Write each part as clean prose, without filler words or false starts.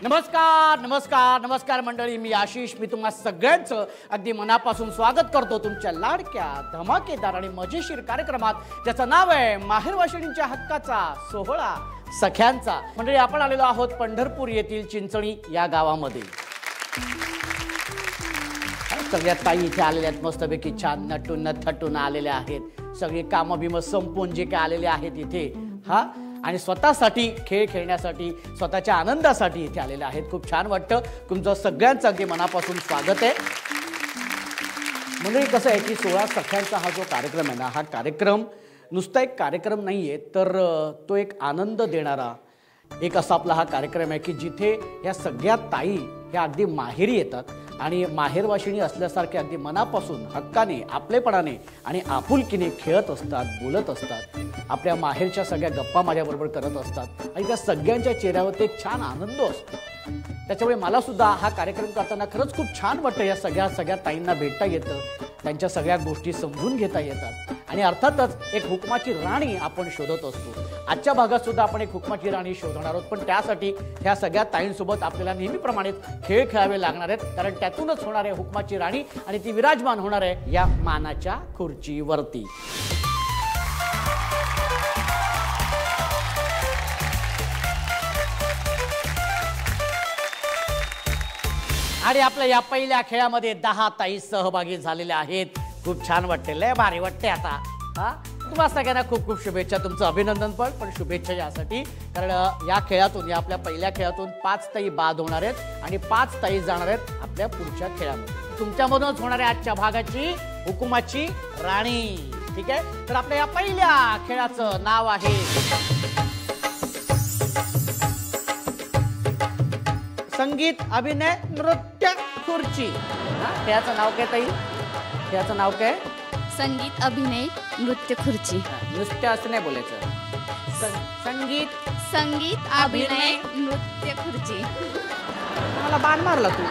नमस्कार नमस्कार नमस्कार मंडळी, मी आशिष. मी तुम्हा सगळ्यांचं अगदी मनापासून स्वागत करतो तुमच्या लाडक्या धमाकेदार आणि मजेशीर कार्यक्रमात, ज्याचं नाव आहे माहेर वाशिणींच्या हक्काचा सोहळा सख्यांचा. मंडळी, आपण आलेलो आहोत पंढरपूर येथील चिंचणी या गावामध्ये. सगळ्यात ताई इथे आलेल्या आहेत, मस्तपैकी छान नटून थटून आलेल्या आहेत. सगळे कामं बिमं संपून जे काय आलेले आहेत इथे आणि स्वतःसाठी खेळ खेळण्यासाठी, स्वतःच्या आनंदासाठी इथे आलेले आहेत. खूप छान वाटतं. तुमचं सगळ्यांचं अगदी मनापासून स्वागत आहे. म्हणजे कसं आहे की 16 सख्यांचा हा जो कार्यक्रम आहे ना, हा कार्यक्रम नुसता एक कार्यक्रम नाही आहे, तर तो एक आनंद देणारा एक असा आपला हा कार्यक्रम आहे की जिथे ह्या सगळ्या ताई ह्या अगदी माहेरी येतात आणि माहेरवाशिणी असल्यासारखे अगदी मनापासून हक्काने, आपलेपणाने आणि आपुलकीने खेळत असतात, बोलत असतात. आपल्या माहेरच्या सगळ्या गप्पा माझ्याबरोबर करत असतात आणि त्या सगळ्यांच्या चेहऱ्यावर एक छान आनंद असतो. त्याच्यामुळे मला सुद्धा हा कार्यक्रम करताना खरंच खूप छान वाटतं. या सगळ्या ताईंना भेटता येतं, त्यांच्या सगळ्या गोष्टी समजून घेता येतात आणि अर्थातच एक हुकमाची राणी आपण शोधत असतो. आजच्या भागात सुद्धा आपण एक हुकमाची राणी शोधणार आहोत, पण त्यासाठी ह्या सगळ्या ताईंसोबत आपल्याला नेहमीप्रमाणे खेळ खेळावे लागणार आहेत, कारण त्यातूनच होणार आहे हुकमाची राणी आणि ती विराजमान होणार आहे या मानाच्या खुर्चीवरती. आणि आपल्या या पहिल्या खेळामध्ये 10 ताई सहभागी झालेल्या आहेत. खूप छान वाटते, लय भारी वाटते. आता तुम्हाला सगळ्यांना खूप खूप शुभेच्छा, तुमचं अभिनंदन पण शुभेच्छा यासाठी, कारण या खेळातून, या आपल्या पहिल्या खेळातून 5 ताई बाद होणार आहेत आणि 5 ताई जाणार आहेत आपल्या पुढच्या खेळामध्ये. तुमच्यामधूनच होणार आहे आजच्या भागाची हुकुमाची राणी. ठीक आहे, तर आपल्या या पहिल्या खेळाचं नाव आहे संगीत अभिनय नृत्य खुर्ची. खेळाचं नाव काय ताई? खेळाचं नाव काय? संगीत अभिनय नृत्य खुर्ची. नृत्य असं नाही बोलायचं, संगीत अभिनय नृत्य खुर्ची. मला बाण मारला तू.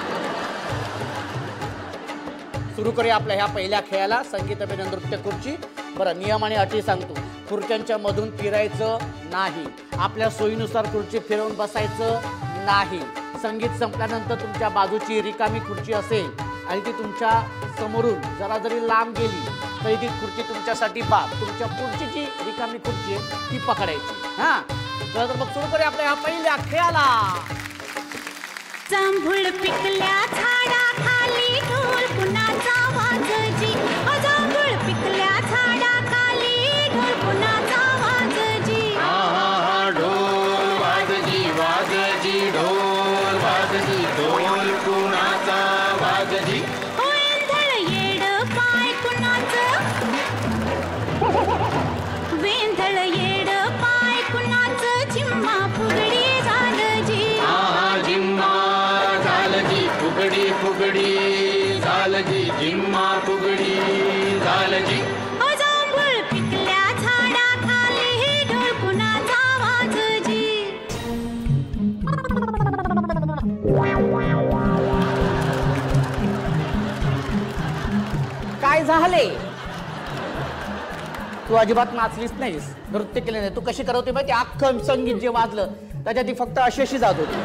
सुरू करूया आपल्या ह्या पहिल्या खेळाला, संगीत अभिनय नृत्य खुर्ची. बरं, नियम आणि अटी सांगतो. खुर्च्यांच्या मधून फिरायचं नाही, आपल्या सोयीनुसार खुर्ची फिरवून बसायचं नाही. संगीत संपल्यानंतर तुमच्या बाजूची रिकामी खुर्ची असेल आणि ती तुमच्या समोरून जरा जरी लांब गेली तरी ती खुर्ची तुमच्यासाठी बाद. तुमच्या पुढची जी रिकामी खुर्ची आहे ती पकडायची. तर मग सुरू करूया आपल्या ह्या पहिल्या खेळाला. जांभूळ पिकल्या झाडाखाली ढोल कुणाचा वाजजी. जांभूळ पिकल्या झाडाखाली ढोल कुणाचा वाजजी. ढोल वाजजी वाजजी ढोल वाजजी ढोल कुणाचा वाजजी. वेंधळ येड पाय कुणाचं, वेंधळ येड पाय कुणाचं. झिम्मा फुगडी झालजी. झिम्मा झालजी फुगडी फुगडी झालजी. झिम्मा फुगडी झालजी. जांभूळ पिकल्या झाडाखाली ढोल कुणाचा वाजजी. काय झाले? तू अजिबात नाचलीच नाहीस, नृत्य केले नाही. तू कशी करत होती माहिती? अख्खं संगीत जे वाजलं त्याच्यात ती फक्त अशी जात होती.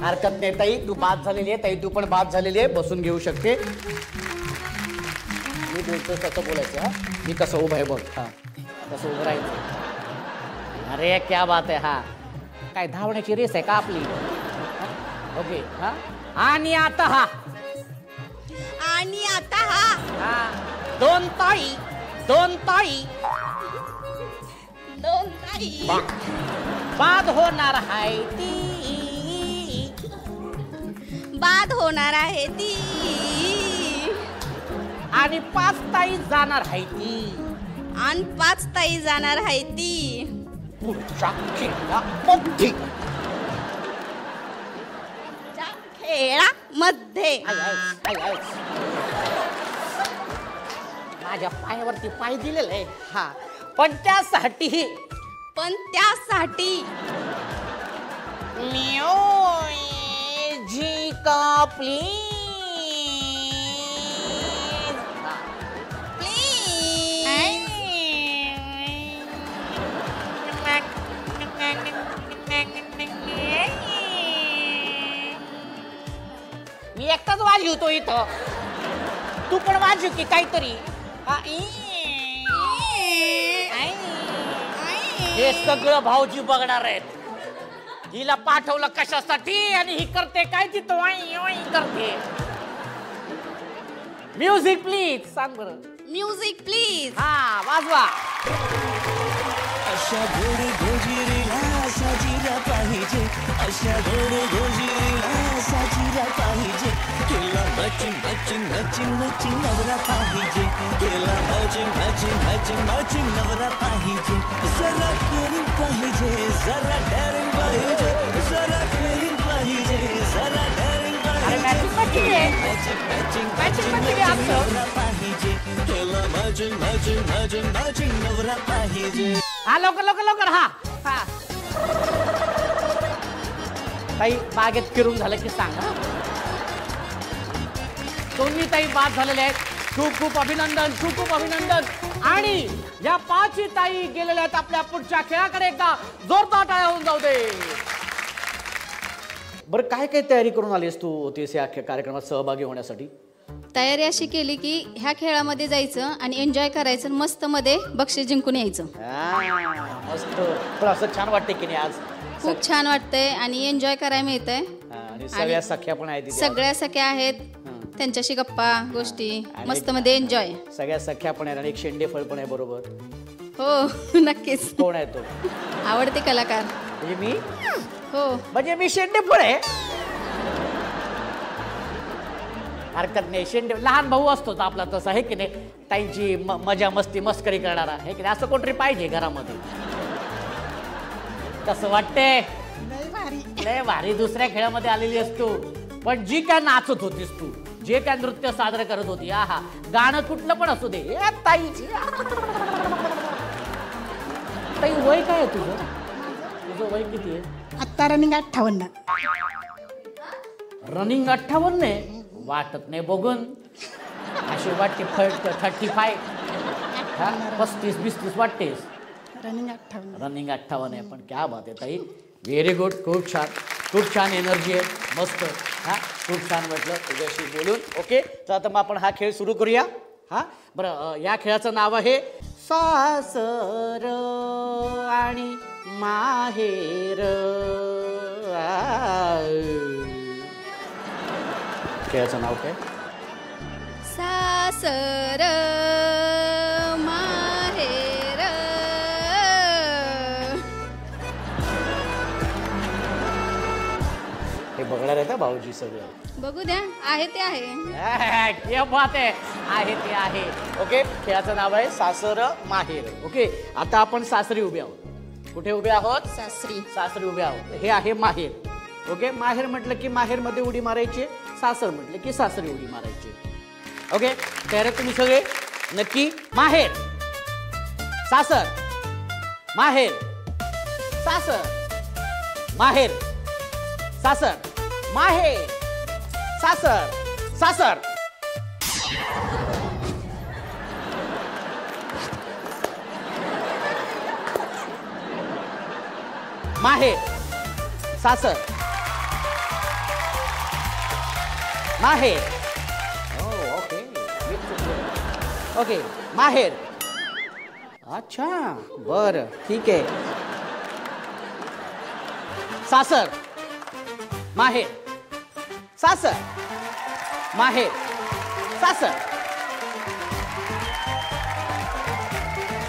हरकत नाही ताई, तू बाद झालेली आहे. ताई तू पण बाद झालेली आहे, बसून घेऊ शकते. मी बोलतो कसं बोलायचं. मी कसं उभं आहे बघ. कसं उभं राहायचं. अरे क्या बात आहे. काय धावण्याची रेस आहे का आपली? ओके. आणि आता दोन ताई बाद होणार आहे ती. बाद होणार आहे ती. आणि 5 ताई जाणार आहे ती. आणि 5 ताई जाणार आहे ती. पुढच्या खेळामध्ये माझ्या पायावरती पाय दिलेला आहे. पण त्यासाठी म्युझिक प्लीज. एकटाच वाजवतो इथं. तू पण वाजव की काहीतरी. हे सगळं भाऊजी बघणार आहेत. हिला पाठवलं कशासाठी आणि ही करते काय तिथं करते. Music please. सांग बरं. Music please. हा वाजवा. अशा गोड गोजिरीला साजीला पाहिजे, अशा गोड गोजिरीला साजीला पाहिजे. केला मॅचिंग मॅचिंग मॅचिंग मॅचिंग नवरा पाहिजे, केला मॅचिंग मॅचिंग मॅचिंग मॅचिंग नवरा पाहिजे. जरा केअरिंग पाहिजे, जरा डेअरिंग पाहिजे, जरा केअरिंग पाहिजे, जरा डेअरिंग पाहिजे. मॅचिंग मॅचिंग मॅचिंग मॅचिंग नवरा पाहिजे, केला मॅचिंग मॅचिंग मॅचिंग मॅचिंग नवरा पाहिजे. हा लवकर लवकर लवकर. हा हा ताई बागेत फिरून झालं की सांगा. दोन्ही ताई बाद झालेले आहेत. खूप खूप अभिनंदन, खूप खूप अभिनंदन. आणि या 5 ताई गेलेल्या आहेत आपल्या पुढच्या खेळाकडे. एकदा जोरदार टाळ्या होऊन जाऊ दे. बरं काय काय तयारी करून आलीस तू होतीस या कार्यक्रमात सहभागी होण्यासाठी? तयारी अशी केली की ह्या खेळामध्ये जायचं आणि एन्जॉय करायचं, मस्त मध्ये बक्षीस जिंकून यायचं. मस्त. पण असं छान वाटते की नाही आज? खूप छान वाटतंय आणि एन्जॉय करायला मिळतंय. आणि सगळ्या सख्या पण आहेत. सगळ्या सख्या आहेत, त्यांच्याशी गप्पा गोष्टी मस्त मध्ये एन्जॉय. सगळ्या सख्या पण आहेत आणि एक शेंडेफळ पण आहे बरोबर. हो नक्कीच. कोण आहे तो? आवडते कलाकार. म्हणजे मी? हो म्हणजे मी शेंडेफळ आहे. हरकत नाही. शेंडे लहान भाऊ असतो आपला तसा आहे की नाही. ताईंची मजा मस्ती मस्करी करणारा आहे की नाही. असं कोणतरी पाहिजे घरामध्ये. कसं वाटते? लय भारी. दुसऱ्या खेळामध्ये आलेली असतो पण जी काय नाचत होतीस तू, जे काय नृत्य सादर करत होती, आहा गाणं कुठलं पण असू दे. ताईची ताई वय काय आहे तुझं? तुझं वय किती आहे आता? रनिंग 58. रनिंग 58 आहे. वाटत नाही बघून. अशी वाटते 35. 35-32 वाटतेस. रनिंग 58. रनिंग 58 आहे. पण क्या बात आहे ताई. Very good. खूप छान. खूप छान एनर्जी आहे. मस्त. हा खूप छान वाटलं तुझ्याशी बोलून. ओके तर आता मग आपण हा खेळ सुरू करूया. हा बरं. या खेळाचं नाव आहे सासर आणि माहेर. खेळाचं नाव काय? सासर माहेर. हे बघणार आहे का भाऊजी सगळं? बघू द्या. आहे ते आहे. क्या बात आहे. आहे ते आहे. ओके खेळाचं नाव आहे सासर माहेर. ओके आता आपण सासरी उभे आहोत. कुठे उभे आहोत? सासरी. सासरी उभे आहोत. हे आहे माहेर. ओके माहेर म्हटलं की माहेर मध्ये उडी मारायची. सासर म्हटलं की सासरी उडी मारायची. ओके तयार आहे तुम्ही सगळे? नक्की. माहेर सासर माहेर सासर माहेर सासर माहेर सासर सासर. माहेर सासर माहेर. ओके ओके माहेर. अच्छा बरं ठीक आहे. सासर माहेर सासर माहेर सासर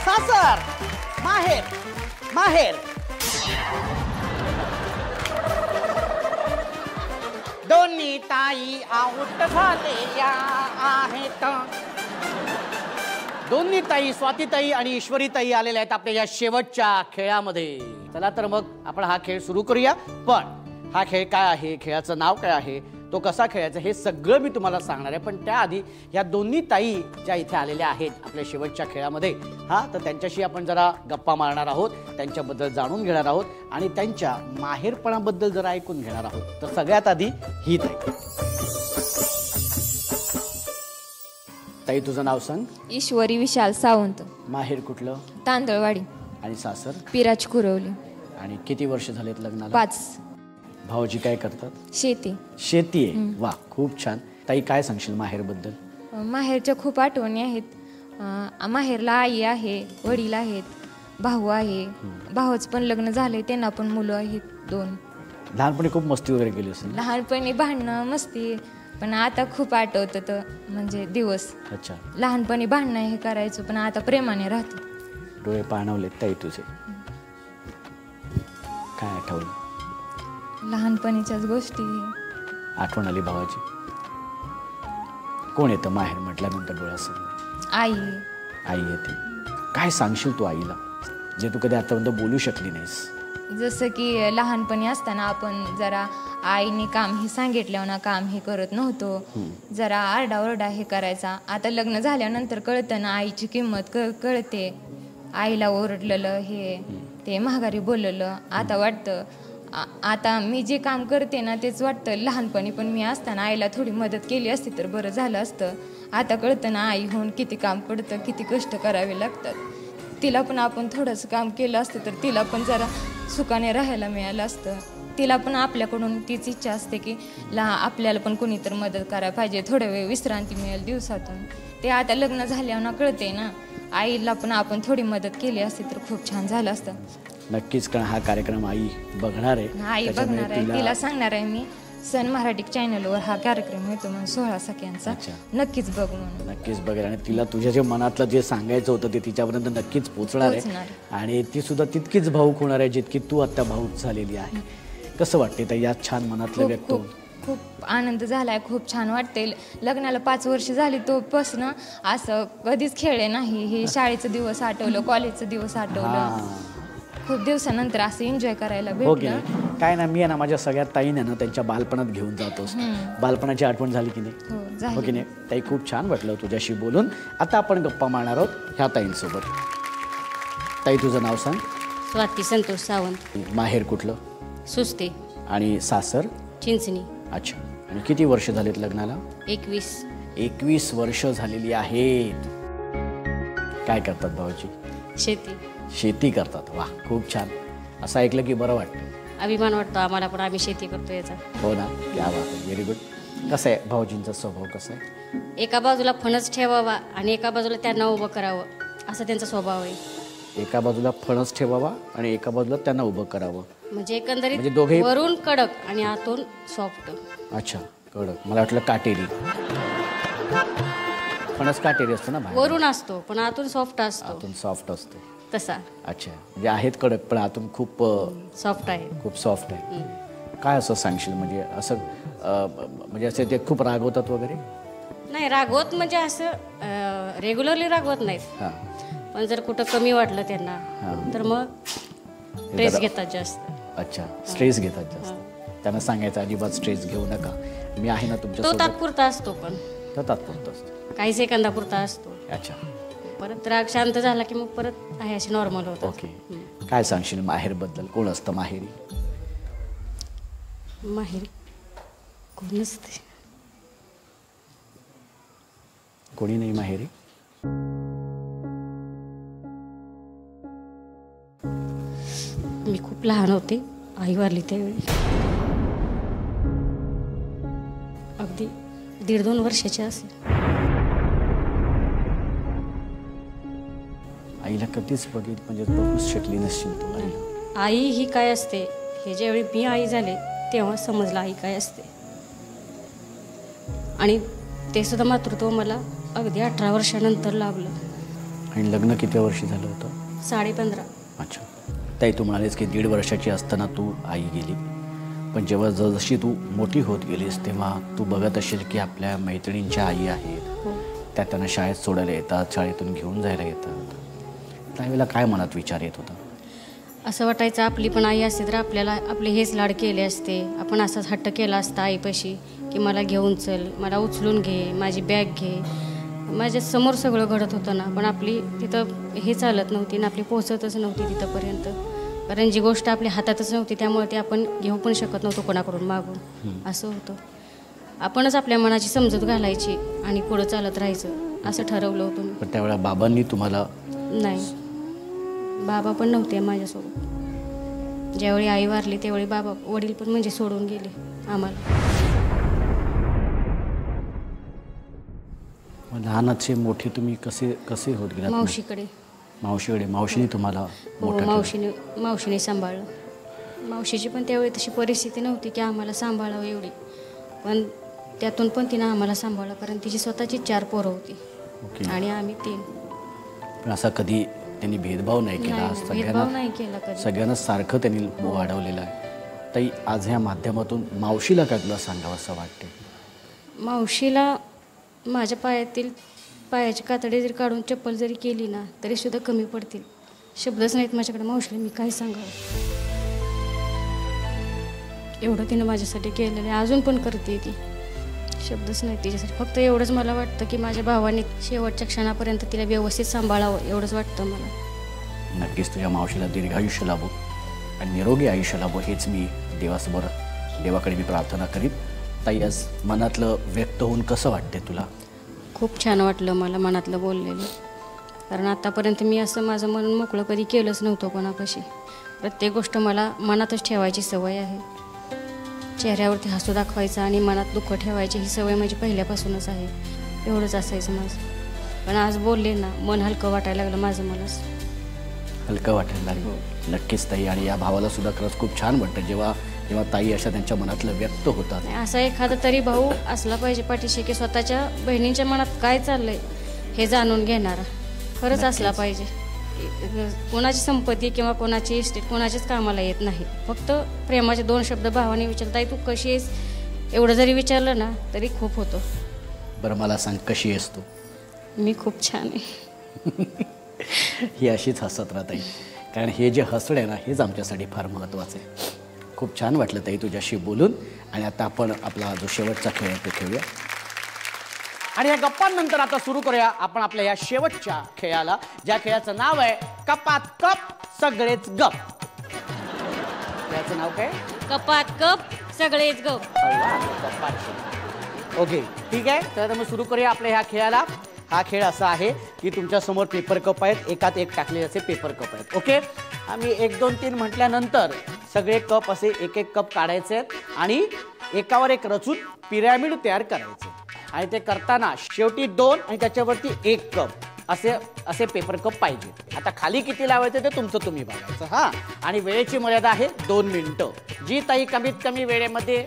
सासर माहेर माहेर. दोन्ही ताई आऊट झालेल्या आहेत. दोन्ही ताई स्वातीताई आणि ईश्वरीताई आलेल्या आहेत आपल्या या शेवटच्या खेळामध्ये. चला तर मग आपण हा खेळ सुरू करूया. पण हा खेळ काय आहे, खेळाचं नाव काय आहे, तो कसा खेळायचा हे सगळं मी तुम्हाला सांगणार आहे. पण त्याआधी या दोन्ही ताई ज्या इथे आलेल्या आहेत आपल्या शेवटच्या खेळामध्ये, हा तर त्यांच्याशी आपण जरा गप्पा मारणार आहोत, त्यांच्याबद्दल जाणून घेणार आहोत आणि त्यांच्या माहेरपणाबद्दल जरा ऐकून घेणार आहोत. तर सगळ्यात आधी ही ताई. ताई तुझं नाव सांग. ईश्वरी विशाल सावंत. माहेर कुठलं? तांदळवाडी. आणि सासर? पिराज कुरवली. आणि किती वर्ष झालेत लग्नाला? 5. भाऊजी काय करतात? शेती. शेती आहे. वा, खूप छान. ताई काय सांगशील माहेरबद्दल? माहेरच्या खूप आठवणी आहेत. माहेरला आई आहे, वडील आहेत, भाऊ आहे. भावाचं पण लग्न झालंय, त्यांना पण मुलं आहेत 2. लहानपणी खूप मस्ती वगैरे केली असेल? लहानपणी भांडणं मस्ती, पण आता खूप आठवतं तर म्हणजे दिवस. अच्छा. लहानपणी भांडणं हे करायचो, पण आता प्रेमाने राहतो. डोळे पाणवलेत ताई तुझे. काय आठवलं? लहानपणीच्याच गोष्टी. आठवण आली भावाची. कोण येतं माहेर म्हटल्यानंतर डोळ्यासमोर? आई. आई येते. काय सांगशील तू आईला जे तू कधी आतापर्यंत बोलू शकली नाहीस? जसं की लहानपणी असताना आपण जरा आईने काम हे सांगितल्यावर ना काम हे करत नव्हतो, जरा आरडाओरडा हे करायचा. आता लग्न झाल्यानंतर कळतं ना आईची किंमत कळते. आईला ओरडलेलं हे ते महागारी बोललेलं आता वाटतं. आता मी जे काम करते ना तेच वाटतं लहानपणी पण मी असताना आईला थोडी मदत केली असती तर बरं झालं असतं. आता कळतं ना आई होऊन किती काम पडतं, किती कष्ट करावे लागतात. तिला पण आपण थोडंसं काम केलं असतं तर तिला पण जरा सुखाने राहायला मिळालं असतं. तिला पण आपल्याकडून तीच इच्छा असते की आपल्याला पण कोणी तर मदत करायला पाहिजे, थोड्या वेळ विश्रांती मिळेल दिवसातून. ते आता लग्न झाल्यावर ना कळते ना आईला पण आपण थोडी मदत केली असती तर खूप छान झालं असतं. नक्कीच, कारण हा कार्यक्रम आई बघणार आहे. आई बघणार आहे, तिला सांगणार आहे मी सन मराठी चॅनलवर हा कार्यक्रम येतो म्हणून 16 सख्यांचा. नक्कीच बघ म्हणून. नक्कीच बघेल आणि तिला तुझ्या जे मनातलं जे सांगायचं होतं ते तिच्यापर्यंत नक्कीच पोचणार आहे. आणि ती सुद्धा तितकीच भावूक होणार आहे जितकी तू आता भावूक झालेली आहे. कसं वाटते तर या छान मनातलं व्यक्त होऊन? खूप आनंद झालाय, खूप छान वाटते. लग्नाला 5 वर्ष झाली तोपासून असं कधीच खेळले नाही. हे शाळेचं दिवस आठवलं, कॉलेजचं दिवस आठवलं. खूप दिवसानंतर असं एन्जॉय करायला भेटलं. काय ना, मी आहे ना माझ्या सगळ्या ताईंना ना त्यांच्या बालपणात घेऊन जातो. बालपणाची आठवण झाली की नाही? हो की नाही ताई? खूप छान वाटलं तुझ्याशी बोलून. आता आपण गप्पा मारणार आहोत ह्या ताईंसोबत. ताई तुझं नाव सांग. स्वाती संतोष सावंत. माहेर कुठलं? सुस्ते. आणि सासर? चिंचणी. अच्छा. आणि किती वर्ष झालीत लग्नाला? 21 वर्ष झालेली आहेत. काय करतात भाऊजी? शेती करतात. वा, खूप छान. असं ऐकलं की बरं वाटतं, अभिमान वाटतो आम्हाला पण आम्ही शेती करतो याचा. हो ना, क्या बात आहे, व्हेरी गुड. कसं आहे भाऊजींचा स्वभाव कसा आहे? एका बाजूला फणस ठेवावा आणि एका बाजूला त्यांना उभं करावं असा त्यांचा स्वभाव आहे. एका बाजूला फणस ठेवावा आणि एका बाजूला त्यांना उभं करावं म्हणजे एकंदरीत दोघे वरून कडक आणि आतून सॉफ्ट. अच्छा, कडक. मला वाटलं काटेरी. फणस काटेरी असतो ना, वरून असतो पण आतून सॉफ्ट असतो. आतून सॉफ्ट असतो तसा. अच्छा, म्हणजे आहेत कडक पण आतून खूप सॉफ्ट आहे. खूप सॉफ्ट आहे. काय असं सांगशील म्हणजे असं म्हणजे असं ते खूप रागवतात वगैरे? नाही रागवत म्हणजे असं रेग्युलरली रागवत नाहीत. पण जर कुठं कमी वाटलं त्यांना तर मग स्ट्रेस घेतात जास्त. अच्छा, स्ट्रेस घेतात जास्त. त्यांना सांगायचं अजिबात स्ट्रेस घेऊ नका, मी आहे ना तुमच्या. तो तात्पुरता असतो पण. तो तात्पुरता असतो, काही सेकंदापुरता असतो. अच्छा. परत राग शांत झाला की मग परत आहे असे नॉर्मल होतं. ओके. काय सांगशील माहेरबद्दल? कोण असतं माहेरी? माहेरी कोण नसते, कोणी नाही माहेरी. मी खूप लहान होते, आई वारली त्यावेळी. अगदी 1.5-2 वर्षाची असेल. आईला कधीच म्हणजे बघूच शकली नसशील तू आईला. आई ही काय असते हे ज्यावेळी मी आई झाले तेव्हा समजलं आई काय असते. आणि ते सुद्धा मातृत्व मला अगदी 18 वर्षानंतर लाभलं. आणि लग्न किती वर्षी झालं होतं? 15.5. अच्छा. ताई तू म्हणालीस की 1.5 वर्षाची असताना तू आई गेली, पण जेव्हा जशी तू मोठी होत गेलीस तेव्हा तू बघत असेल की आपल्या मैत्रिणींच्या आई आहेत, त्या त्यांना शाळेत सोडायला येतात, शाळेतून घेऊन जायला येतात. त्यावेळेला काय मनात विचार येत होता? असं वाटायचं आपली पण आई असते तर आपल्याला आपले हेच लाड केले असते. आपण असाच हट्ट केला असता आईपाशी की मला घेऊन चल, मला उचलून घे, माझी बॅग घे. माझ्या समोर सगळं घडत होतं ना, पण आपली तिथं हे चालत नव्हती ना, आपली पोहोचतच नव्हती तिथंपर्यंत. कारण जी गोष्ट आपल्या हातातच नव्हती त्यामुळे ते आपण घेऊ पण शकत नव्हतो कोणाकडून मागून. असं होतं. आपणच आपल्या मनाची समजूत घालायची आणि पुढं चालत राहायचं असं ठरवलं होतं मी. पण त्यावेळेला बाबांनी तुम्हाला? नाही, बाबा पण नव्हते माझ्यासोबत. ज्यावेळी आई वारली त्यावेळी वडील पण म्हणजे सोडून गेले आम्हाला. लहानाचे मोठे तुम्ही कसे कसे होत गेलात? मावशीकडे. मावशीने तुम्हाला हो, मोठं मावशीने सांभाळलं. मावशीची पण त्यावेळी तशी परिस्थिती नव्हती की आम्हाला सांभाळावं एवढी, पण त्यातून पण तिनं आम्हाला सांभाळलं, कारण तिची स्वतःची 4 पोरं होती आणि आम्ही 3. पण असा कधी त्यांनी भेदभाव नाही केला? भेदभाव नाही केला कधी. सगळ्यांना सारखं त्यांनी वाढवलेलं आहे. ताई, आज ह्या माध्यमातून मावशीला काय तुला सांगावं असं वाटते? मावशीला माझ्या पायाची कातडी जरी काढून चप्पल जरी केली ना तरी सुद्धा कमी पडतील. शब्दच नाहीत माझ्याकडे मावशीला मी काय सांगावं. एवढं तिनं माझ्यासाठी केलेलं आहे, अजून पण करते ती. शब्दच नाही तिच्यासाठी. फक्त एवढंच मला वाटतं की माझ्या भावाने शेवटच्या क्षणापर्यंत तिला व्यवस्थित सांभाळावं, एवढंच वाटतं मला. नक्कीच तुझ्या मावशीला दीर्घायुष्य लाभो आणि निरोगी आयुष्य लाभो हेच मी देवाकडे मी प्रार्थना करीत. ताई, आज मनातलं व्यक्त होऊन कसं वाटते तुला? खूप छान वाटलं मला मनातलं बोललेलं, कारण आतापर्यंत मी असं माझं मन मोकळं कधी केलंच नव्हतं कोणापाशी. प्रत्येक गोष्ट मला मनातच ठेवायची सवय आहे. चेहऱ्यावरती हसू दाखवायचं आणि मनात दुःख ठेवायची ही सवय माझी पहिल्यापासूनच आहे. एवढंच असायचं माझं. पण आज बोलले ना, मन हलकं वाटायला लागलं माझं. मलाच हलकं वाटायला लागलं. नक्कीच ताई, आणि या भावाला सुद्धा खरंच खूप छान वाटतं जेव्हा ताई अशा त्यांच्या मनातलं व्यक्त होतात. असा एखादा तरी भाऊ असला पाहिजे पाठीशी की स्वतःच्या बहिणींच्या मनात काय चाललंय हे जाणून घेणारा खरंच असला पाहिजे. कोणाची संपत्ती किंवा कोणाची इस्टेट कोणाच्याच कामाला येत नाही. फक्त प्रेमाचे 2 शब्द भावाने विचारताय, तू कशी आहेस एवढं जरी विचारलं ना तरी खूप होतं. बरं, मला सांग, कशी आहेस तू? मी खूप छान आहे. ही अशीच हसत राहत आहे, कारण हे जे हसणं आहे ना हेच आमच्यासाठी फार महत्त्वाचं आहे. खूप छान वाटलं ताई तुझ्याशी बोलून. आणि आता आपण आपला जो शेवटचा खेळ आहे तो खेळूया. आणि या गप्पांनंतर आता सुरू करूया आपण आपल्या या शेवटच्या खेळाला, ज्या खेळाचं नाव आहे कपात कप सगळेच गप. याचं नाव काय? कपात कप सगळेच गप. ओके, ठीक आहे. तर मग सुरू करूया आपल्या ह्या खेळाला. हा खेळ असा आहे की तुमच्यासमोर पेपर कप आहेत, एकात एक टाकलेले असे पेपर कप आहेत. ओके, आम्ही 1 2 3 म्हटल्यानंतर सगळे कप असे एक कप काढायचे आहेत आणि एकावर एक रचून पिरॅमिड तयार करायचे. आणि ते करताना शेवटी 2 आणि त्याच्यावरती 1 कप असे पेपर कप पाहिजे. आता खाली किती लावायचे ते तुमचं तुम्ही बघायचं. हां, आणि वेळेची मर्यादा आहे 2 मिनिटं. जी ताई कमीत कमी वेळेमध्ये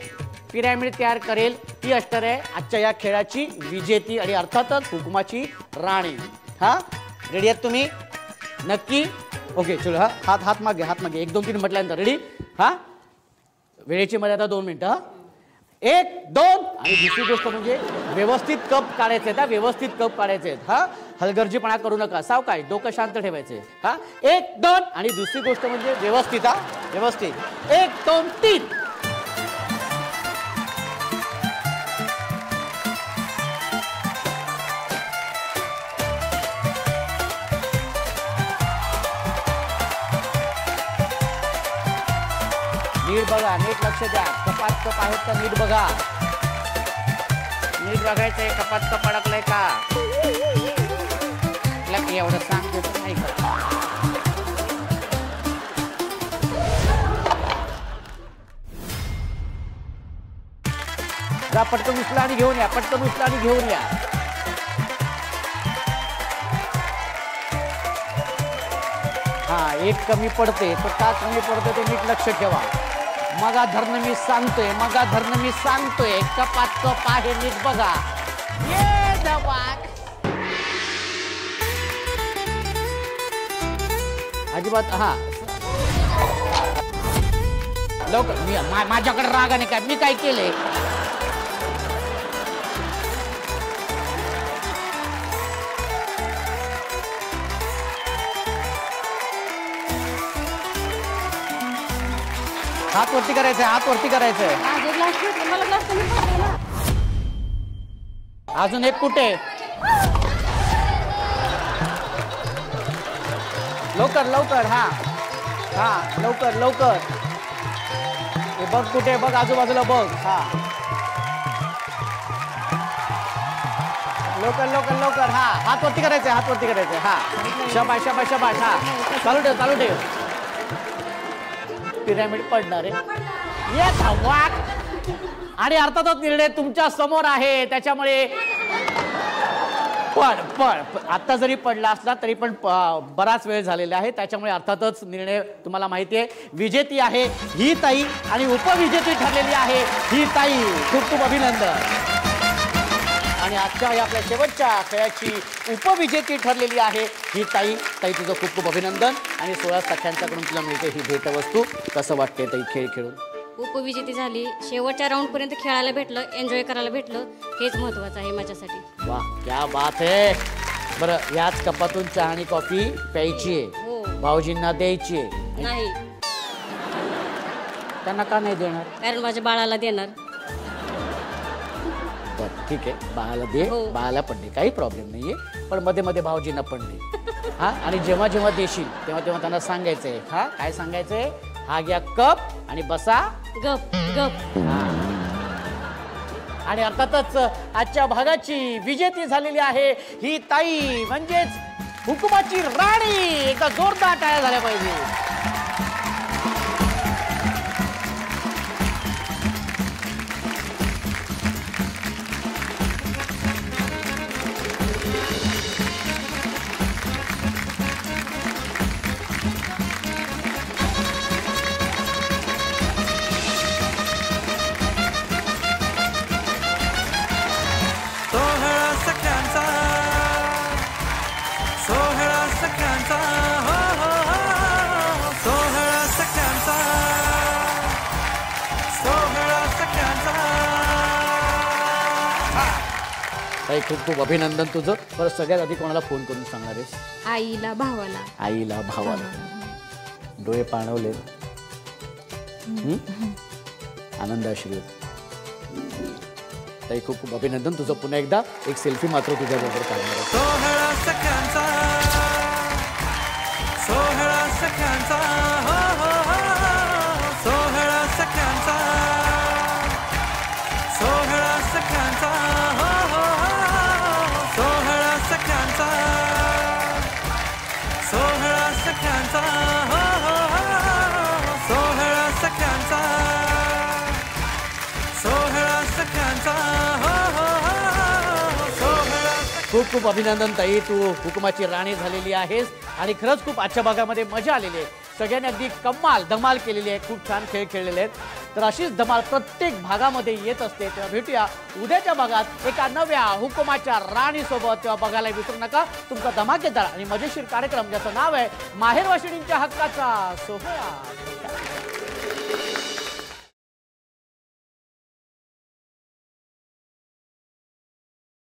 पिरॅमिड तयार करेल ती असणार आहे आजच्या या खेळाची विजेती आणि अर्थातच हुकुमाची राणी. हां, रेडी आहेत तुम्ही? नक्की? ओके, चलो. हां, हात मागे 1 2 3 म्हटल्यानंतर रेडी. हां, वेळेची मर्यादा 2 मिनिटं. हां, 1 2. आणि दुसरी गोष्ट म्हणजे व्यवस्थित कप काढायचे आहेत. व्यवस्थित कप काढायचे आहेत. हां, हलगर्जीपणा करू नका, सावकाश, डोकं शांत ठेवायचे. हां, 1 2. आणि दुसरी गोष्ट म्हणजे व्यवस्थित. हां, व्यवस्थित. 1 2 3. नीट बघा, नीट लक्ष द्या. कपात कप आहेत का नीट बघा. नीट बघायचंय कपात कप अडकलंय का. एवढं सांगतो तर नाही का. जा, पटकन उचला आणि घेऊन या. पटकन उचला आणि घेऊन या. हा, 1 कमी पडते. तो का कमी पडतो ते नीट लक्ष ठेवा. मगा धरणं मी सांगतोय. कपात कप आहे, नीट बघा. ये दवाक. अजिबात. हा, लवकर. माझ्याकडे रागाने काय, मी काय केलंय? हात वरती करायचंय. अजून एक कुठे? लवकर. हा, लवकर. हे बघ कुठे, बघ आजूबाजूला बघ. हा, लवकर. हा, हात वरती करायचंय. हा, शाबाश. हा, चालू ठेव. पिरॅमिड पडणार आहे. ये धवाक. आणि अर्थातच निर्णय तुमच्या समोर आहे, त्याच्यामुळे पण आता जरी पडला असला तरी पण बराच वेळ झालेला आहे, त्याच्यामुळे अर्थातच निर्णय तुम्हाला माहिती आहे. विजेती आहे ही ताई आणि उपविजेती ठरलेली आहे ही ताई. खूप खूप अभिनंदन. आणि आजच्या या आपल्या शेवटच्या खेळाची उपविजेती ठरलेली आहे ही ताई. ताई तुझं खूप खूप अभिनंदन. आणि 16 सख्यांच्याकडून तुला मिळते ही भेटवस्तू. कसं वाटते ताई खेळ खेळून? उपविजेती झाली, शेवटच्या राऊंडपर्यंत खेळायला भेटलं, एन्जॉय करायला भेटलं, हेच महत्त्वाचं आहे माझ्यासाठी. वा क्या बात आहे. बरं, याच कपातून चहा आणि कॉफी प्यायची आहे, हो. भाऊजींना द्यायची आहे. नाही, त्यांना का नाही देणार? कारण माझ्या बाळाला देणार. बरं ठीक आहे, बाळाला दे, हो. बाळाला पण दे, काही प्रॉब्लेम नाहीये. पण मध्ये मध्ये भाऊजींना पण दे. हा, आणि जेव्हा जेव्हा देशील तेव्हा तेव्हा त्यांना सांगायचंय. हा, काय सांगायचंय? हा घ्या कप आणि बसा गप गप. आणि अर्थातच आजच्या भागाची विजेती झालेली आहे ही ताई, म्हणजेच हुकुमाची राणी. एकदा जोरदार टाळ्या झाल्या पाहिजे. ताई खूप खूप अभिनंदन तुझं. बरं, सगळ्यात आधी कोणाला फोन करून सांगणार आहेस? आईला, भावाला. आईला, भावाला. डोळे पाणवले, आनंदाश्री. ताई खूप खूप अभिनंदन तुझं. पुन्हा एकदा एक सेल्फी मात्र तुझ्याबरोबर काढणार आहे. सोहळा सख्यांचा, सोहळा सख्यांचा, हो हो हो, सोहळा सख्यांचा, सोहळा सख्यांचा, हो हो हो, सोहळा सख्यांचा, सोहळा सख्यांचा, हो हो हो, सोहळा सख्यांचा, सोहळा सख्यांचा, हो हो हो, सोहळा. खूप खूप अभिनंदन ताई, तू हुकुमाची राणी झालेली आहेस. आणि खरंच खूप आजच्या भागामध्ये मजा आलेली आहे. सगळ्यांनी अगदी कमाल धमाल केलेली आहे, खूप छान खेळ खेळलेले आहेत. तर अशीच धमाल प्रत्येक भागामध्ये येत असते. तेव्हा भेटूया उद्याच्या भागात एका नव्या हुकुमाच्या राणीसोबत. तेव्हा बघायला विसरू नका तुमचा धमाकेदार आणि मजेशीर कार्यक्रम ज्याचं नाव आहे माहेरवाशिणींच्या हक्काचा सोहळा.